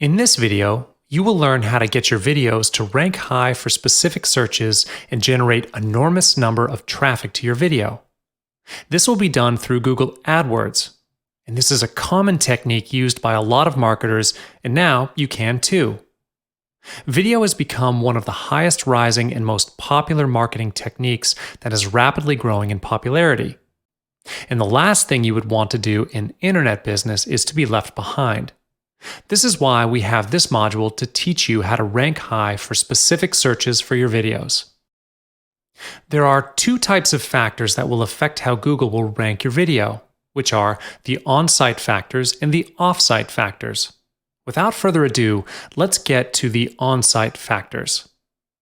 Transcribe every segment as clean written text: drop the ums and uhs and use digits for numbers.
In this video, you will learn how to get your videos to rank high for specific searches and generate an enormous number of traffic to your video. This will be done through Google AdWords, and this is a common technique used by a lot of marketers, and now you can too. Video has become one of the highest rising and most popular marketing techniques that is rapidly growing in popularity. And the last thing you would want to do in internet business is to be left behind. This is why we have this module to teach you how to rank high for specific searches for your videos. There are two types of factors that will affect how Google will rank your video, which are the on-site factors and the off-site factors. Without further ado, let's get to the on-site factors.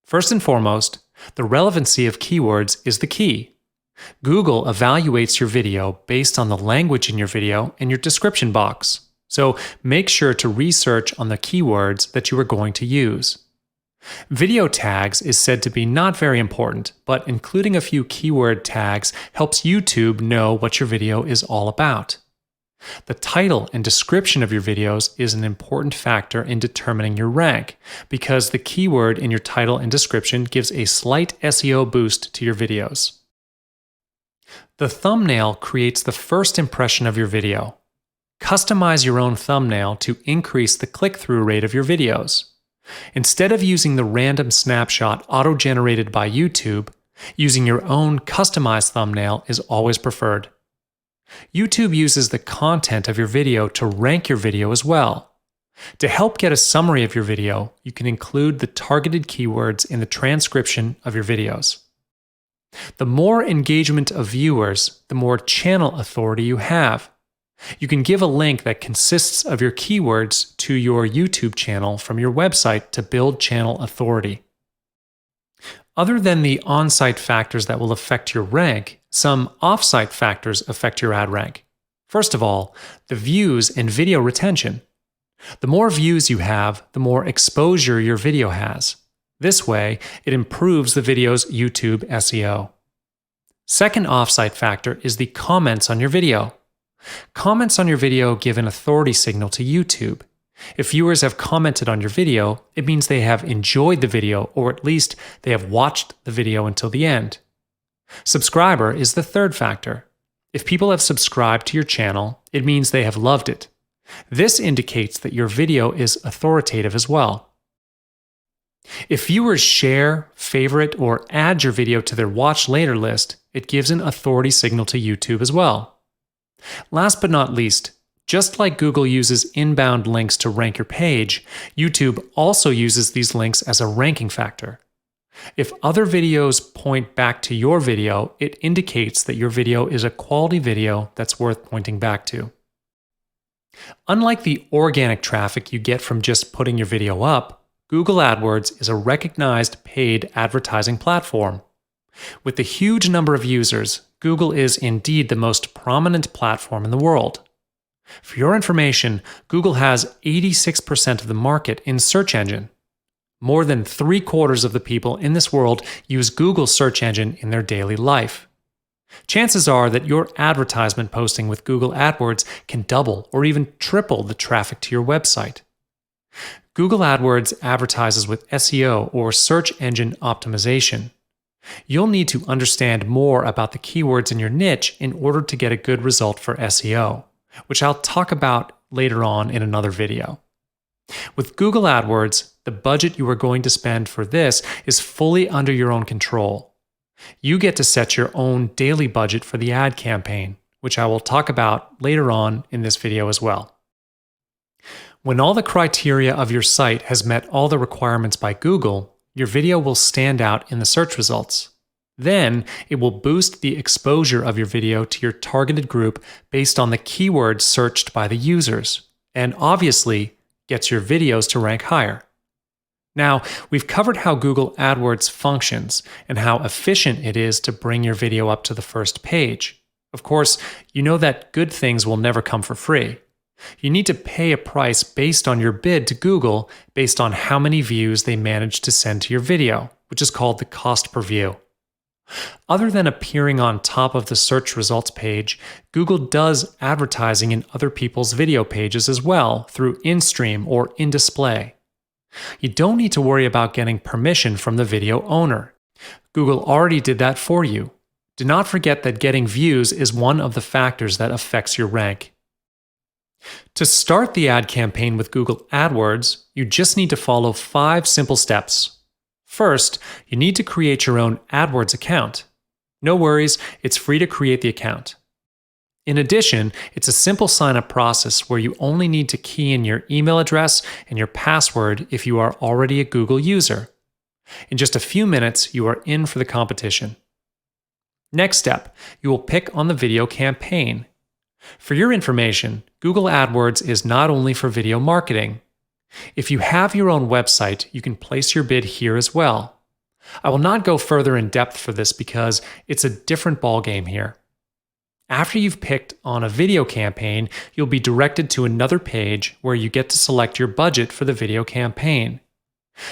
First and foremost, the relevancy of keywords is the key. Google evaluates your video based on the language in your video and your description box. So make sure to research on the keywords that you are going to use. Video tags is said to be not very important, but including a few keyword tags helps YouTube know what your video is all about. The title and description of your videos is an important factor in determining your rank, because the keyword in your title and description gives a slight SEO boost to your videos. The thumbnail creates the first impression of your video. Customize your own thumbnail to increase the click-through rate of your videos. Instead of using the random snapshot auto-generated by YouTube, using your own customized thumbnail is always preferred. YouTube uses the content of your video to rank your video as well. To help get a summary of your video, you can include the targeted keywords in the transcription of your videos. The more engagement of viewers, the more channel authority you have. You can give a link that consists of your keywords to your YouTube channel from your website to build channel authority. Other than the on-site factors that will affect your rank, some off-site factors affect your ad rank. First of all, the views and video retention. The more views you have, the more exposure your video has. This way, it improves the video's YouTube SEO. Second off-site factor is the comments on your video. Comments on your video give an authority signal to YouTube. If viewers have commented on your video, it means they have enjoyed the video, or at least they have watched the video until the end. Subscriber is the third factor. If people have subscribed to your channel, it means they have loved it. This indicates that your video is authoritative as well. If viewers share, favorite, or add your video to their watch later list, it gives an authority signal to YouTube as well. Last but not least, just like Google uses inbound links to rank your page, YouTube also uses these links as a ranking factor. If other videos point back to your video, it indicates that your video is a quality video that's worth pointing back to. Unlike the organic traffic you get from just putting your video up, Google AdWords is a recognized paid advertising platform. With the huge number of users, Google is indeed the most prominent platform in the world. For your information, Google has 86% of the market in search engine. More than 3/4 of the people in this world use Google's search engine in their daily life. Chances are that your advertisement posting with Google AdWords can double or even triple the traffic to your website. Google AdWords advertises with SEO or search engine optimization. You'll need to understand more about the keywords in your niche in order to get a good result for SEO, which I'll talk about later on in another video. With Google AdWords, the budget you are going to spend for this is fully under your own control. You get to set your own daily budget for the ad campaign, which I will talk about later on in this video as well. When all the criteria of your site has met all the requirements by Google, your video will stand out in the search results. Then, it will boost the exposure of your video to your targeted group based on the keywords searched by the users, and obviously, gets your videos to rank higher. Now, we've covered how Google AdWords functions and how efficient it is to bring your video up to the first page. Of course, you know that good things will never come for free. You need to pay a price based on your bid to Google based on how many views they manage to send to your video, which is called the cost per view. Other than appearing on top of the search results page, Google does advertising in other people's video pages as well through in-stream or in-display. You don't need to worry about getting permission from the video owner. Google already did that for you. Do not forget that getting views is one of the factors that affects your rank. To start the ad campaign with Google AdWords, you just need to follow 5 simple steps. First, you need to create your own AdWords account. No worries, it's free to create the account. In addition, it's a simple sign-up process where you only need to key in your email address and your password if you are already a Google user. In just a few minutes, you are in for the competition. Next step, you will pick on the video campaign. For your information, Google AdWords is not only for video marketing. If you have your own website, you can place your bid here as well. I will not go further in depth for this because it's a different ballgame here. After you've picked on a video campaign, you'll be directed to another page where you get to select your budget for the video campaign.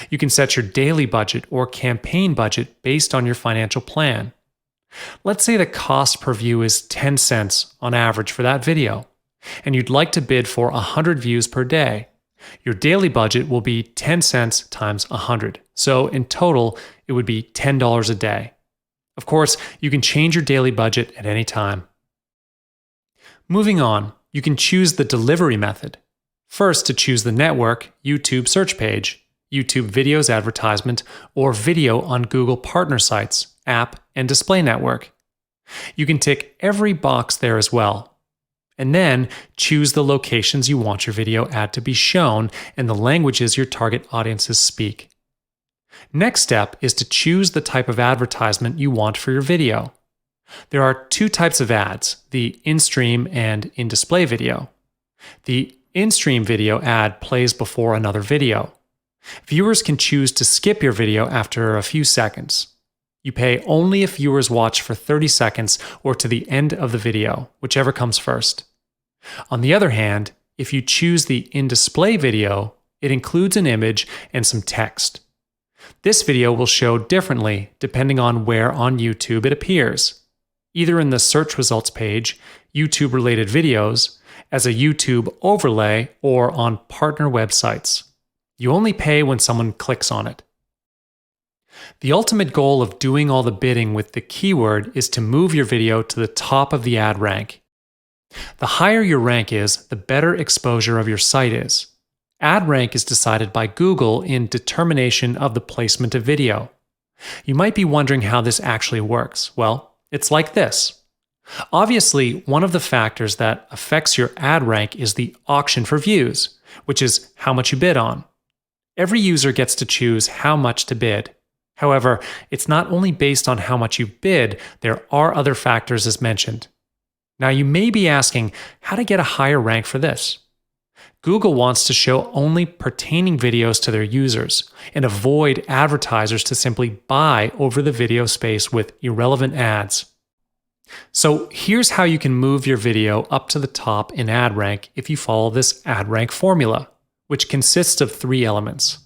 You can set your daily budget or campaign budget based on your financial plan. Let's say the cost per view is 10 cents on average for that video, and you'd like to bid for 100 views per day. Your daily budget will be 10 cents times 100, so in total, it would be $10 a day. Of course, you can change your daily budget at any time. Moving on, you can choose the delivery method. First, to choose the network, YouTube search page, YouTube videos advertisement, or video on Google partner sites, app, and display network. You can tick every box there as well. And then choose the locations you want your video ad to be shown and the languages your target audiences speak. Next step is to choose the type of advertisement you want for your video. There are 2 types of ads, the in-stream and in-display video. The in-stream video ad plays before another video. Viewers can choose to skip your video after a few seconds. You pay only if viewers watch for 30 seconds or to the end of the video, whichever comes first. On the other hand, if you choose the in-display video, it includes an image and some text. This video will show differently depending on where on YouTube it appears, either in the search results page, YouTube-related videos, as a YouTube overlay, or on partner websites. You only pay when someone clicks on it. The ultimate goal of doing all the bidding with the keyword is to move your video to the top of the ad rank. The higher your rank is, the better exposure of your site is. Ad rank is decided by Google in determination of the placement of video. You might be wondering how this actually works. Well, it's like this. Obviously, one of the factors that affects your ad rank is the auction for views, which is how much you bid on. Every user gets to choose how much to bid. However, it's not only based on how much you bid, there are other factors as mentioned. Now you may be asking how to get a higher rank for this. Google wants to show only pertaining videos to their users and avoid advertisers to simply buy over the video space with irrelevant ads. So here's how you can move your video up to the top in ad rank if you follow this ad rank formula, which consists of 3 elements.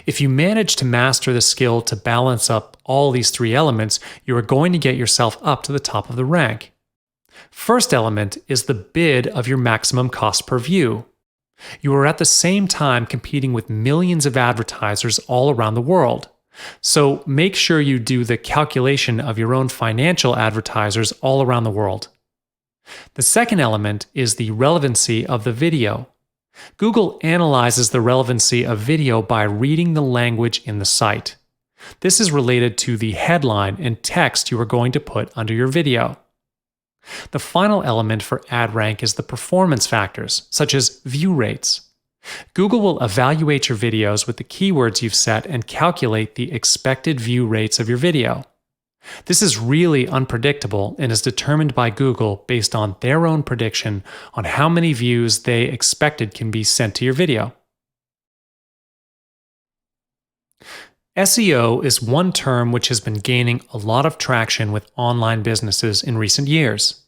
If you manage to master the skill to balance up all these 3 elements, you are going to get yourself up to the top of the rank. First element is the bid of your maximum cost per view. You are at the same time competing with millions of advertisers all around the world. So make sure you do the calculation of your own financial advertisers all around the world. The second element is the relevancy of the video. Google analyzes the relevancy of video by reading the language in the site. This is related to the headline and text you are going to put under your video. The final element for ad rank is the performance factors, such as view rates. Google will evaluate your videos with the keywords you've set and calculate the expected view rates of your video. This is really unpredictable and is determined by Google based on their own prediction on how many views they expected can be sent to your video. SEO is one term which has been gaining a lot of traction with online businesses in recent years.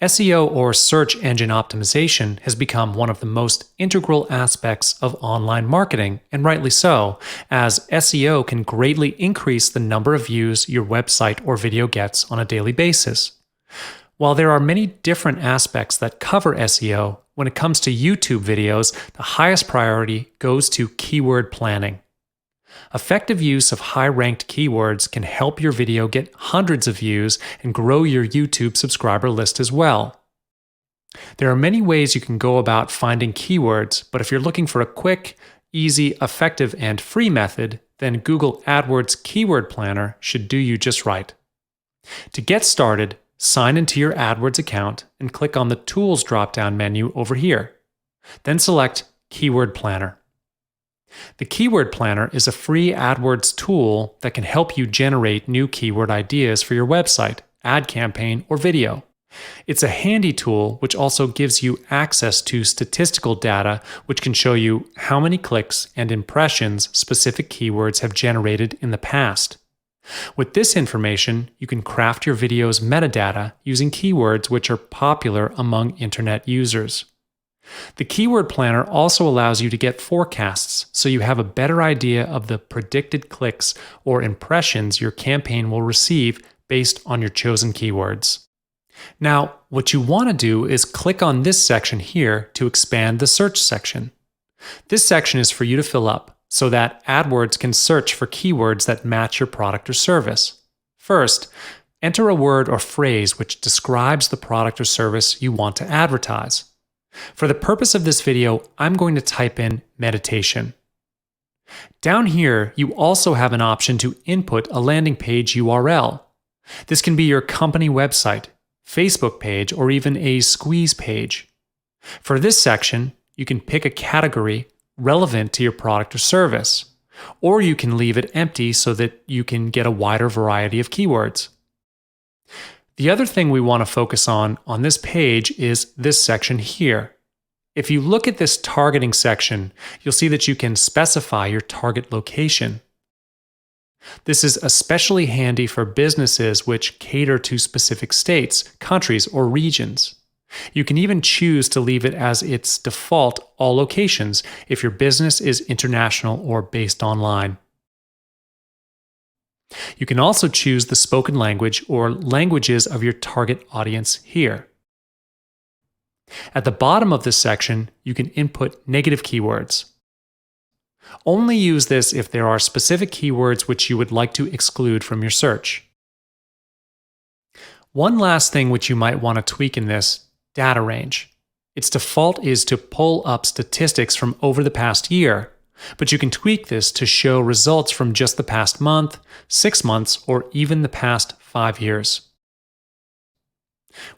SEO or search engine optimization has become one of the most integral aspects of online marketing, and rightly so, as SEO can greatly increase the number of views your website or video gets on a daily basis. While there are many different aspects that cover SEO, when it comes to YouTube videos, the highest priority goes to keyword planning. Effective use of high-ranked keywords can help your video get hundreds of views and grow your YouTube subscriber list as well. There are many ways you can go about finding keywords, but if you're looking for a quick, easy, effective, and free method, then Google AdWords Keyword Planner should do you just right. To get started, sign into your AdWords account and click on the Tools drop-down menu over here. Then select Keyword Planner. The Keyword Planner is a free AdWords tool that can help you generate new keyword ideas for your website, ad campaign, or video. It's a handy tool which also gives you access to statistical data which can show you how many clicks and impressions specific keywords have generated in the past. With this information, you can craft your video's metadata using keywords which are popular among internet users. The Keyword Planner also allows you to get forecasts so you have a better idea of the predicted clicks or impressions your campaign will receive based on your chosen keywords. Now, what you want to do is click on this section here to expand the search section. This section is for you to fill up so that AdWords can search for keywords that match your product or service. First, enter a word or phrase which describes the product or service you want to advertise. For the purpose of this video, I'm going to type in meditation. Down here, you also have an option to input a landing page URL. This can be your company website, Facebook page, or even a squeeze page. For this section, you can pick a category relevant to your product or service, or you can leave it empty so that you can get a wider variety of keywords. The other thing we want to focus on this page is this section here. If you look at this targeting section, you'll see that you can specify your target location. This is especially handy for businesses which cater to specific states, countries, or regions. You can even choose to leave it as its default all locations if your business is international or based online. You can also choose the spoken language or languages of your target audience here. At the bottom of this section, you can input negative keywords. Only use this if there are specific keywords which you would like to exclude from your search. One last thing which you might want to tweak in this data range. Its default is to pull up statistics from over the past year, but you can tweak this to show results from just the past month, 6 months, or even the past 5 years.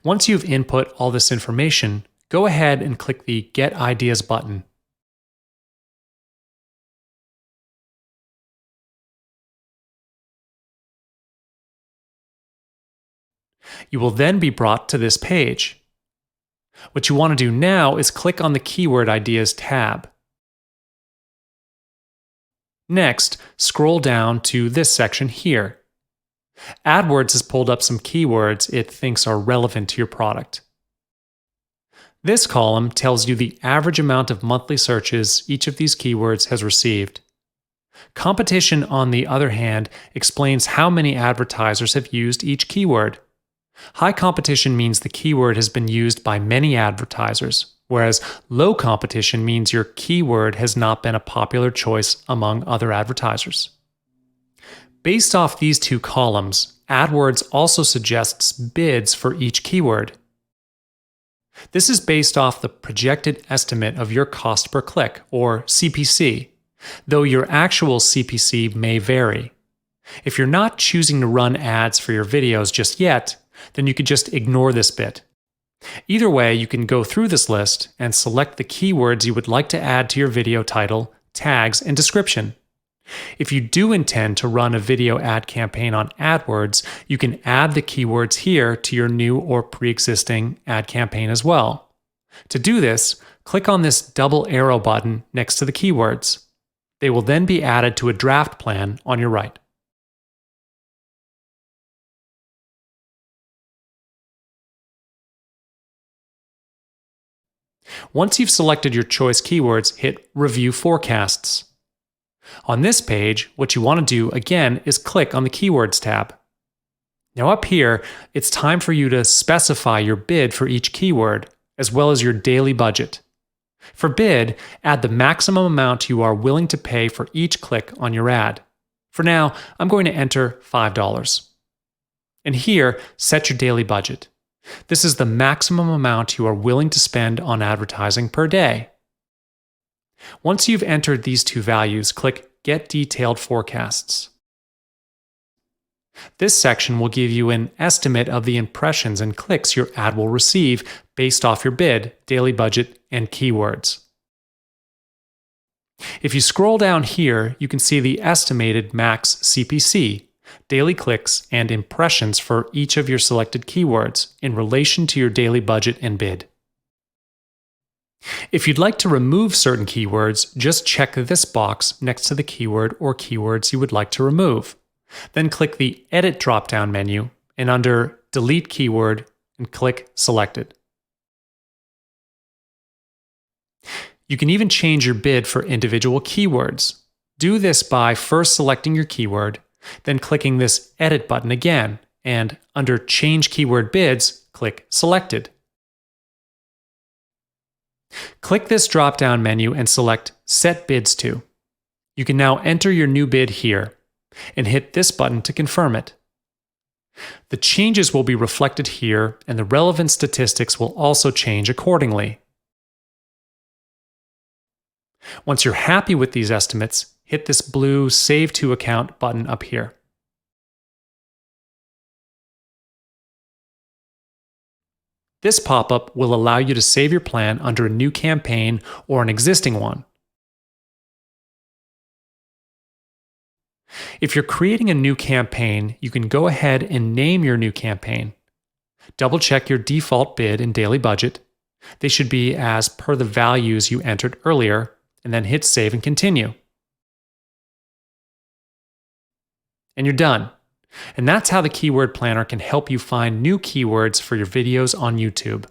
Once you've input all this information, go ahead and click the Get Ideas button. You will then be brought to this page. What you want to do now is click on the Keyword Ideas tab. Next, scroll down to this section here. AdWords has pulled up some keywords it thinks are relevant to your product. This column tells you the average amount of monthly searches each of these keywords has received. Competition, on the other hand, explains how many advertisers have used each keyword. High competition means the keyword has been used by many advertisers, whereas low competition means your keyword has not been a popular choice among other advertisers. Based off these two columns, AdWords also suggests bids for each keyword. This is based off the projected estimate of your cost per click, or CPC, though your actual CPC may vary. If you're not choosing to run ads for your videos just yet, then you could just ignore this bit. Either way, you can go through this list and select the keywords you would like to add to your video title, tags, and description. If you do intend to run a video ad campaign on AdWords, you can add the keywords here to your new or pre-existing ad campaign as well. To do this, click on this double arrow button next to the keywords. They will then be added to a draft plan on your right. Once you've selected your choice keywords, hit Review Forecasts. On this page, what you want to do again is click on the Keywords tab. Now up here, it's time for you to specify your bid for each keyword, as well as your daily budget. For bid, add the maximum amount you are willing to pay for each click on your ad. For now, I'm going to enter $5. And here, set your daily budget. This is the maximum amount you are willing to spend on advertising per day. Once you've entered these two values, click Get Detailed Forecasts. This section will give you an estimate of the impressions and clicks your ad will receive based off your bid, daily budget, and keywords. If you scroll down here, you can see the estimated max CPC, daily clicks, and impressions for each of your selected keywords in relation to your daily budget and bid. If you'd like to remove certain keywords, just check this box next to the keyword or keywords you would like to remove. Then click the Edit drop-down menu and under Delete Keyword and click Selected. You can even change your bid for individual keywords. Do this by first selecting your keyword, then clicking this Edit button again, and under Change Keyword Bids, click Selected. Click this drop-down menu and select Set Bids To. You can now enter your new bid here, and hit this button to confirm it. The changes will be reflected here, and the relevant statistics will also change accordingly. Once you're happy with these estimates, hit this blue Save to Account button up here. This pop-up will allow you to save your plan under a new campaign or an existing one. If you're creating a new campaign, you can go ahead and name your new campaign. Double-check your default bid and daily budget. They should be as per the values you entered earlier, and then hit Save and Continue. And you're done. And that's how the Keyword Planner can help you find new keywords for your videos on YouTube.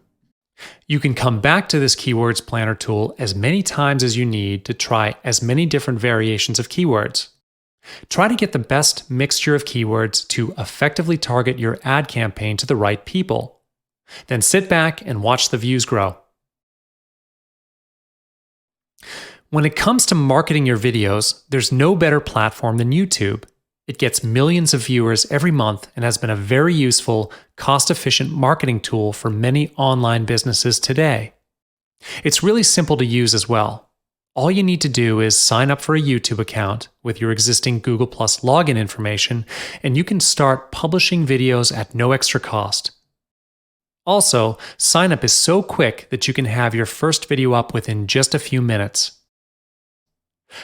You can come back to this Keywords Planner tool as many times as you need to try as many different variations of keywords. Try to get the best mixture of keywords to effectively target your ad campaign to the right people. Then sit back and watch the views grow. When it comes to marketing your videos, there's no better platform than YouTube. It gets millions of viewers every month and has been a very useful, cost-efficient marketing tool for many online businesses today. It's really simple to use as well. All you need to do is sign up for a YouTube account with your existing Google+ login information, and you can start publishing videos at no extra cost. Also, sign up is so quick that you can have your first video up within just a few minutes.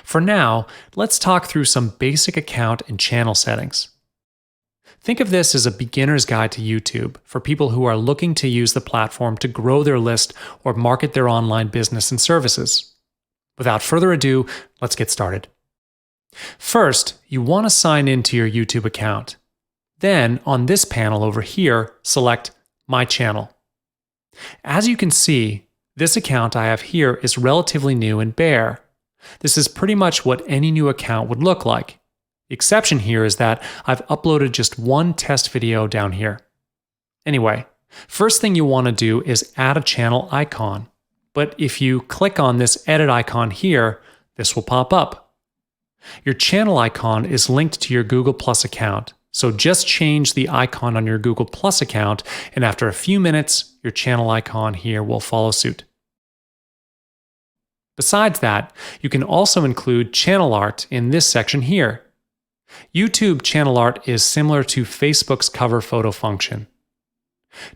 For now, let's talk through some basic account and channel settings. Think of this as a beginner's guide to YouTube for people who are looking to use the platform to grow their list or market their online business and services. Without further ado, let's get started. First, you want to sign into your YouTube account. Then, on this panel over here, select My Channel. As you can see, this account I have here is relatively new and bare. This is pretty much what any new account would look like. The exception here is that I've uploaded just one test video down here. Anyway, first thing you want to do is add a channel icon. But if you click on this edit icon here, this will pop up. Your channel icon is linked to your Google+ account, so just change the icon on your Google+ account, and after a few minutes, your channel icon here will follow suit. Besides that, you can also include channel art in this section here. YouTube channel art is similar to Facebook's cover photo function.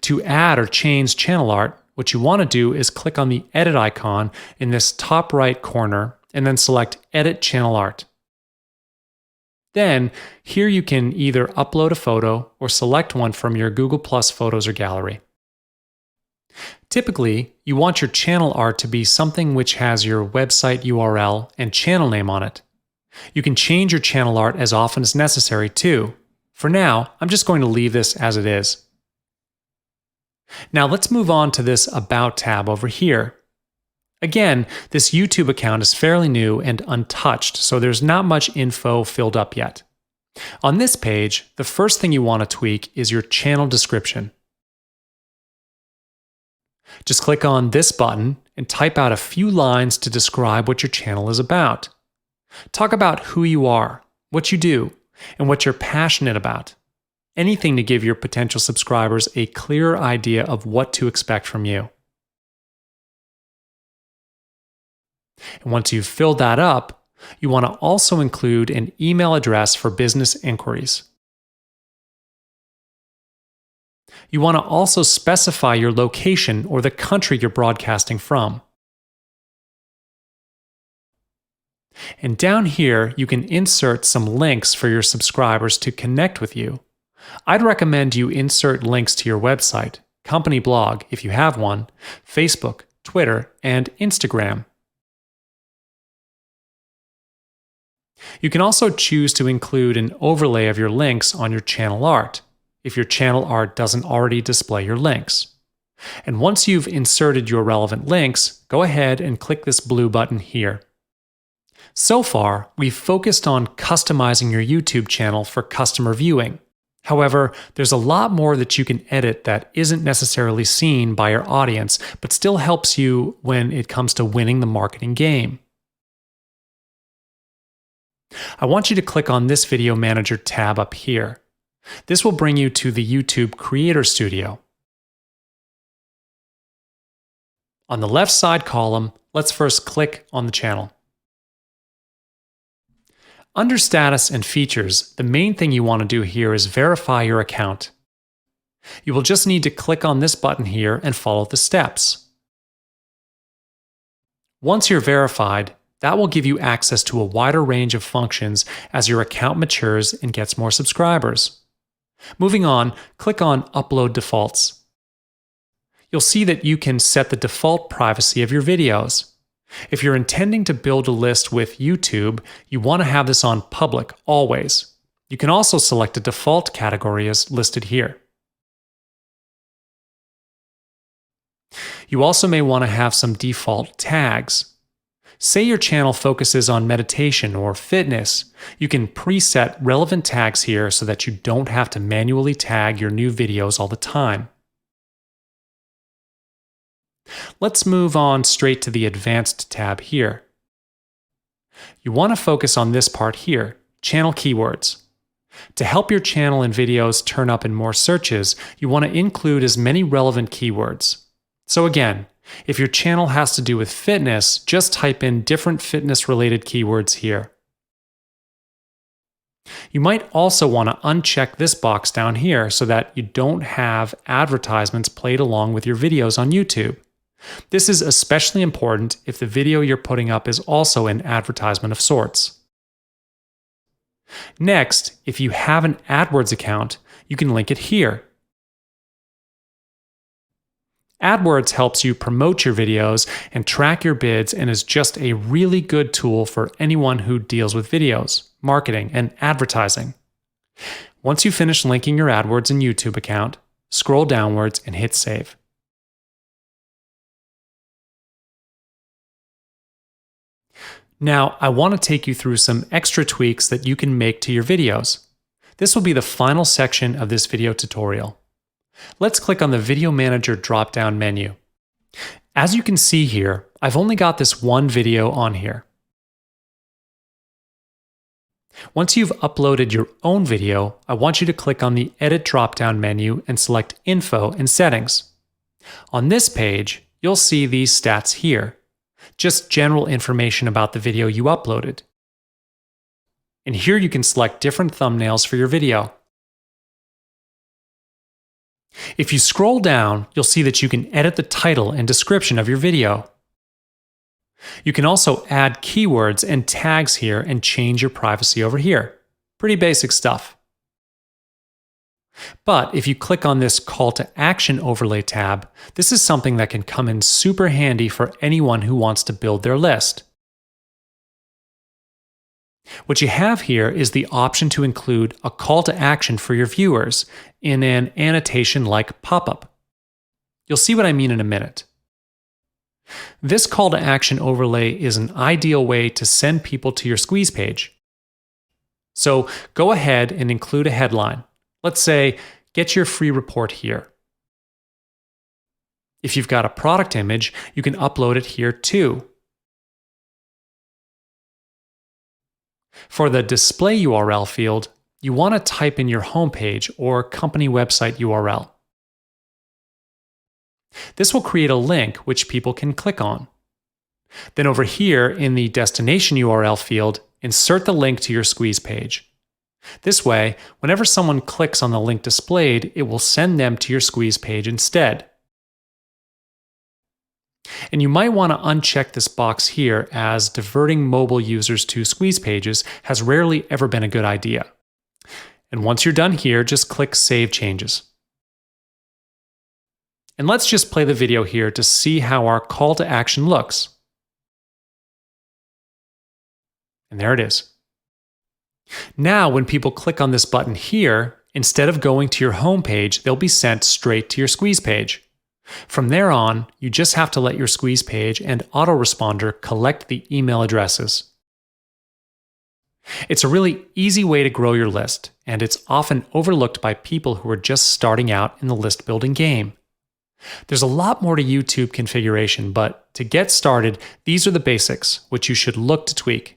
To add or change channel art, what you want to do is click on the edit icon in this top right corner and then select Edit Channel Art. Then, here you can either upload a photo or select one from your Google+ Photos or gallery. Typically, you want your channel art to be something which has your website URL and channel name on it. You can change your channel art as often as necessary too. For now, I'm just going to leave this as it is. Now let's move on to this About tab over here. Again, this YouTube account is fairly new and untouched, so there's not much info filled up yet. On this page, the first thing you want to tweak is your channel description. Just click on this button and type out a few lines to describe what your channel is about. Talk about who you are, what you do, and what you're passionate about. Anything to give your potential subscribers a clearer idea of what to expect from you. And once you've filled that up, you want to also include an email address for business inquiries. You want to also specify your location or the country you're broadcasting from. And down here, you can insert some links for your subscribers to connect with you. I'd recommend you insert links to your website, company blog if you have one, Facebook, Twitter, and Instagram. You can also choose to include an overlay of your links on your channel art, if your channel art doesn't already display your links. And once you've inserted your relevant links, go ahead and click this blue button here. So far, we've focused on customizing your YouTube channel for customer viewing. However, there's a lot more that you can edit that isn't necessarily seen by your audience, but still helps you when it comes to winning the marketing game. I want you to click on this Video Manager tab up here. This will bring you to the YouTube Creator Studio. On the left side column, let's first click on the channel. Under Status and Features, the main thing you want to do here is verify your account. You will just need to click on this button here and follow the steps. Once you're verified, that will give you access to a wider range of functions as your account matures and gets more subscribers. Moving on, click on Upload Defaults. You'll see that you can set the default privacy of your videos. If you're intending to build a list with YouTube, you want to have this on public always. You can also select a default category as listed here. You also may want to have some default tags. Say your channel focuses on meditation or fitness, you can preset relevant tags here so that you don't have to manually tag your new videos all the time. Let's move on straight to the Advanced tab here. You want to focus on this part here, Channel Keywords. To help your channel and videos turn up in more searches, you want to include as many relevant keywords. So again, if your channel has to do with fitness, just type in different fitness-related keywords here. You might also want to uncheck this box down here so that you don't have advertisements played along with your videos on YouTube. This is especially important if the video you're putting up is also an advertisement of sorts. Next, if you have an AdWords account, you can link it here. AdWords helps you promote your videos and track your bids and is just a really good tool for anyone who deals with videos, marketing, and advertising. Once you finish linking your AdWords and YouTube account, scroll downwards and hit Save. Now, I want to take you through some extra tweaks that you can make to your videos. This will be the final section of this video tutorial. Let's click on the Video Manager drop-down menu. As you can see here, I've only got this one video on here. Once you've uploaded your own video, I want you to click on the Edit drop-down menu and select Info and Settings. On this page, you'll see these stats here. Just general information about the video you uploaded. And here you can select different thumbnails for your video. If you scroll down, you'll see that you can edit the title and description of your video. You can also add keywords and tags here and change your privacy over here. Pretty basic stuff. But if you click on this Call to Action Overlay tab, this is something that can come in super handy for anyone who wants to build their list. What you have here is the option to include a call to action for your viewers in an annotation like pop-up. You'll see what I mean in a minute. This call to action overlay is an ideal way to send people to your squeeze page. So go ahead and include a headline. Let's say, get your free report here. If you've got a product image, you can upload it here too. For the display URL field, you want to type in your homepage or company website URL. This will create a link which people can click on. Then over here in the destination URL field, insert the link to your squeeze page. This way, whenever someone clicks on the link displayed, it will send them to your squeeze page instead. And you might want to uncheck this box here, as diverting mobile users to squeeze pages has rarely ever been a good idea. And once you're done here, just click Save Changes. And let's just play the video here to see how our call to action looks. And there it is. Now, when people click on this button here, instead of going to your home page, they'll be sent straight to your squeeze page. From there on, you just have to let your squeeze page and autoresponder collect the email addresses. It's a really easy way to grow your list, and it's often overlooked by people who are just starting out in the list building game. There's a lot more to YouTube configuration, but to get started, these are the basics, which you should look to tweak.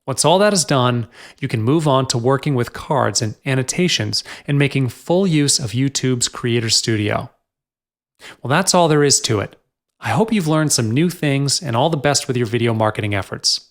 Once all that is done, you can move on to working with cards and annotations and making full use of YouTube's Creator Studio. Well, that's all there is to it. I hope you've learned some new things, and all the best with your video marketing efforts.